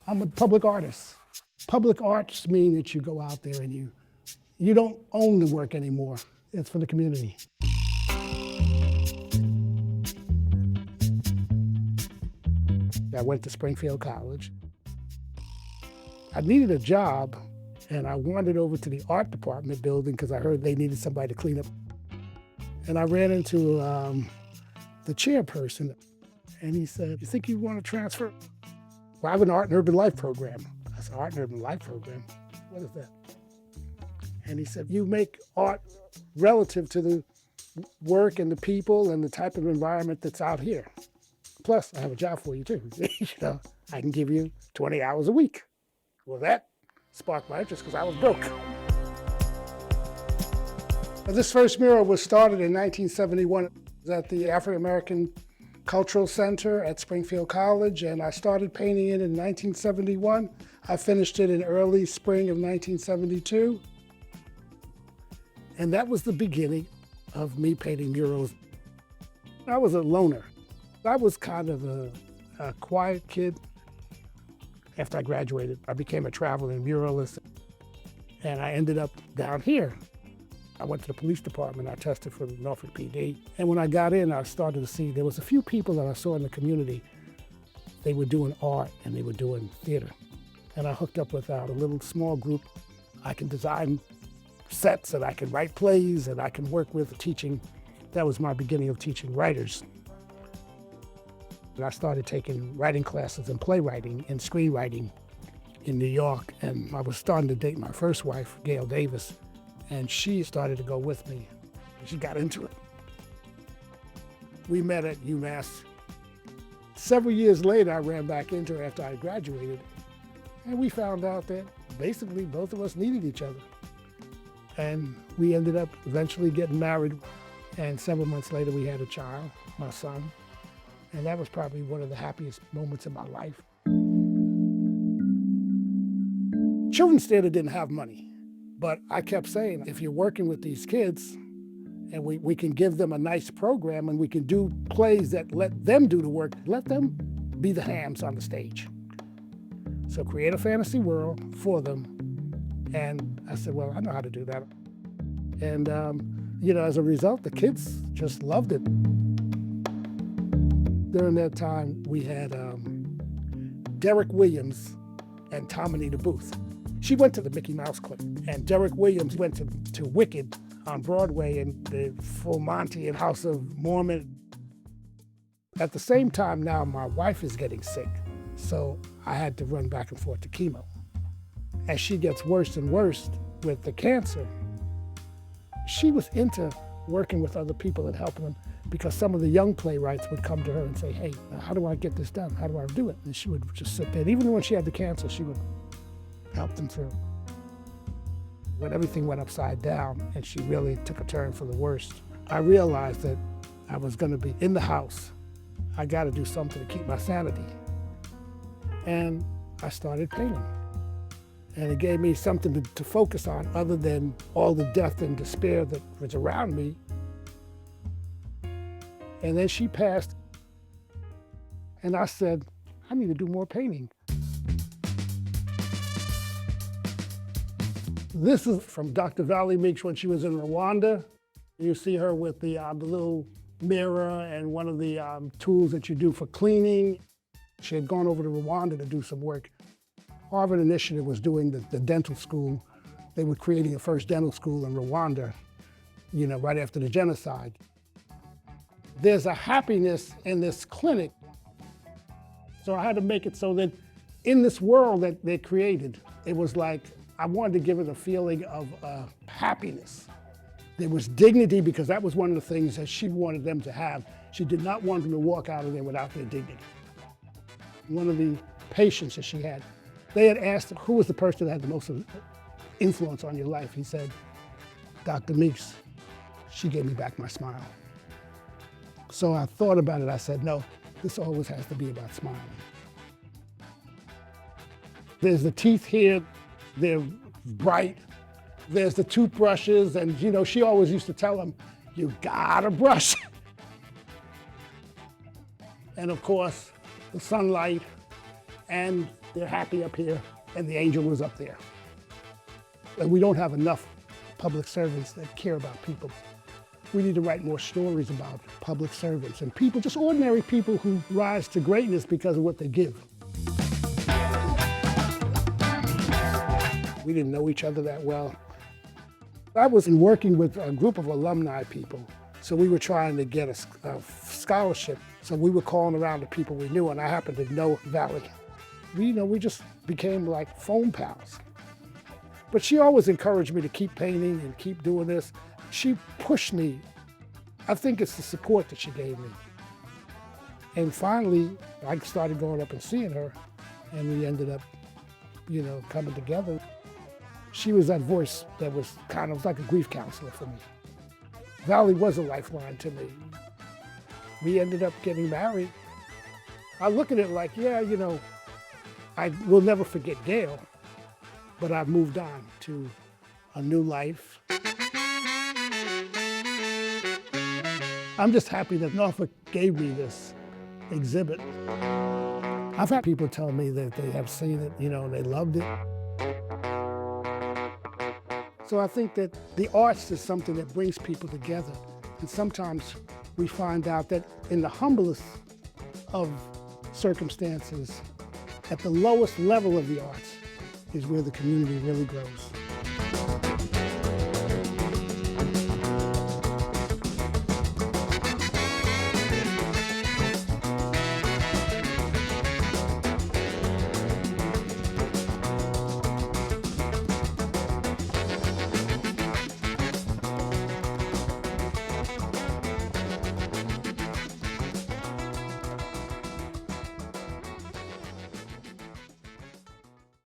I'm a public artist. Public arts mean that you go out there and you don't own the work anymore. It's for the community. I went to Springfield College. I needed a job, and I wandered over to the art department building because I heard they needed somebody to clean up. And I ran into the chairperson, and he said, "You think you want to transfer?" Well, I have an art and urban life program. I said, "Art and urban life program? What is that?" And he said, "You make art relative to the work and the people and the type of environment that's out here. Plus, I have a job for you too. I can give you 20 hours a week." Well, that sparked my interest because I was broke. This first mural was started in 1971 at the African American Cultural Center at Springfield College, and I started painting it in 1971. I finished it in early spring of 1972. And that was the beginning of me painting murals. I was a loner. I was kind of a quiet kid. After I graduated, I became a traveling muralist, and I ended up down here. I went to the police department. I tested for the Norfolk PD. And when I got in, I started to see there was a few people that I saw in the community. They were doing art and they were doing theater. And I hooked up with a little small group. I can design sets and I can write plays and I can work with teaching. That was my beginning of teaching writers. And I started taking writing classes and playwriting and screenwriting in New York. And I was starting to date my first wife, Gail Davis. And she started to go with me. She got into it. We met at UMass. Several years later, I ran back into her after I graduated, and we found out that basically both of us needed each other. And we ended up eventually getting married, and several months later we had a child, my son, and that was probably one of the happiest moments in my life. Children's theater didn't have money. But I kept saying, if you're working with these kids and we can give them a nice program and we can do plays that let them do the work, let them be the hams on the stage. So create a fantasy world for them. And I said, well, I know how to do that. And, as a result, the kids just loved it. During that time, we had Derek Williams and Tominita Booth. She went to the Mickey Mouse Club, and Derek Williams went to Wicked on Broadway and the Full Monty and House of Mormon. At the same time now, my wife is getting sick, so I had to run back and forth to chemo. As she gets worse and worse with the cancer, she was into working with other people and helping them because some of the young playwrights would come to her and say, "Hey, how do I get this done? How do I do it?" And she would just sit there. And even when she had the cancer, she would help them through. When everything went upside down and she really took a turn for the worst, I realized that I was going to be in the house. I got to do something to keep my sanity. And I started painting. And it gave me something to focus on other than all the death and despair that was around me. And then she passed. And I said, I need to do more painting. This is from Dr. Valerie Meeks when she was in Rwanda. You see her with the little mirror and one of the tools that you do for cleaning. She had gone over to Rwanda to do some work. Harvard Initiative was doing the dental school. They were creating a first dental school in Rwanda, right after the genocide. There's a happiness in this clinic. So I had to make it so that in this world that they created, it was like, I wanted to give it a feeling of happiness. There was dignity because that was one of the things that she wanted them to have. She did not want them to walk out of there without their dignity. One of the patients that she had, they had asked him, who was the person that had the most influence on your life? He said, Dr. Meeks. She gave me back my smile. So I thought about it. I said, no, this always has to be about smiling. There's the teeth here. They're bright. There's the toothbrushes, and she always used to tell them, you gotta brush. And of course, the sunlight and they're happy up here, and the angel was up there. And we don't have enough public servants that care about people. We need to write more stories about public servants and people, just ordinary people who rise to greatness because of what they give. We didn't know each other that well. I was working with a group of alumni people, so we were trying to get a scholarship. So we were calling around to people we knew, and I happened to know Valley. We just became like phone pals. But she always encouraged me to keep painting and keep doing this. She pushed me. I think it's the support that she gave me. And finally, I started going up and seeing her, and we ended up, coming together. She was that voice that was kind of like a grief counselor for me. Valley was a lifeline to me. We ended up getting married. I look at it like, I will never forget Gail, but I've moved on to a new life. I'm just happy that Norfolk gave me this exhibit. I've had people tell me that they have seen it, they loved it. So I think that the arts is something that brings people together. And sometimes we find out that in the humblest of circumstances, at the lowest level of the arts, is where the community really grows.